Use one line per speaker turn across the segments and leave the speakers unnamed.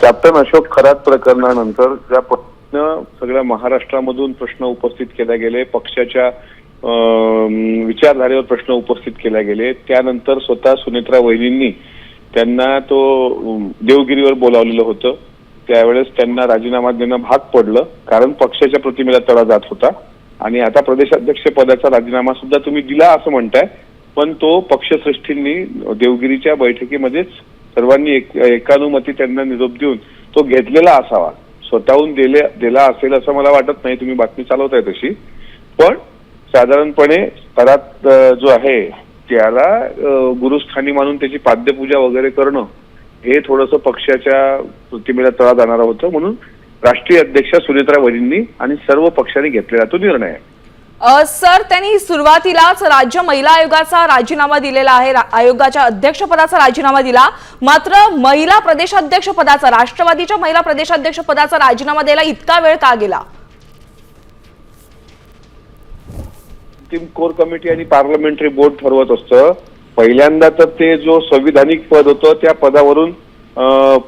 Captain Ashok Kharat प्रकरणानंतर ज्या पद्धतीनं सगळ्या महाराष्ट्रामधून प्रश्न उपस्थित केले गेले, पक्षाच्या विचारधारेवर प्रश्न उपस्थित केले गेले, त्यानंतर स्वतः सुनेत्रा वहिनींनी त्यांना तो देवगिरीवर बोलावलेलं होतं. त्यावेळेस त्यांना राजीनामा देणं भाग पडलं, कारण पक्षाच्या प्रतिमेला तडा जात होता. आणि आता प्रदेशाध्यक्ष पदाचा राजीनामा सुद्धा तुम्ही दिला असं म्हणताय, पण तो पक्षश्रेष्ठींनी देवगिरीच्या बैठकीमध्येच सर्वांनी एकानुमती त्यांना निरोप देऊन तो घेतलेला असावा. स्वतःहून दिला असेल असं मला वाटत नाही, तुम्ही बातमी चालवताय तशी. पण साधारणपणे पदात जो आहे त्याला गुरुस्थानी मानून त्याची पाद्यपूजा वगैरे करणं हे थोडंसं पक्षाच्या प्रतिमेला तडा जाणारं होतं. म्हणून राष्ट्रीय अध्यक्षा सुनेत्रा वहिनींनी आणि सर्व पक्षांनी घेतलेला तो निर्णय आहे.
सर, त्यांनी सुरुवातीलाच राज्य महिला आयोगाचा राजीनामा दिलेला आहे, आयोगाच्या अध्यक्षपदाचा राजीनामा दिला. मात्र महिला प्रदेशाध्यक्ष पदाचा, राष्ट्रवादीच्या महिला प्रदेशाध्यक्ष पदाचा राजीनामा द्यायला इतका वेळ का गेला?
अंतिम कोर कमिटी आणि पार्लमेंटरी बोर्ड ठरवत असतं. पहिल्यांदा तर ते जो संविधानिक पद होतं त्या पदावरून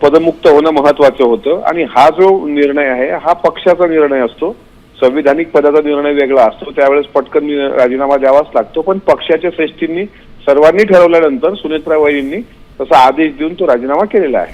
पदमुक्त होणं महत्वाचं होतं. आणि हा जो निर्णय आहे हा पक्षाचा निर्णय असतो. संविधानिक पदाचा निर्णय वेगळा असतो, त्यावेळेस पटकन राजीनामा द्यावाच लागतो. पण पक्षाच्या श्रेष्ठींनी सर्वांनी ठरवल्यानंतर सुनेत्रा वहिनींनी तसा आदेश देऊन तो राजीनामा केलेला आहे.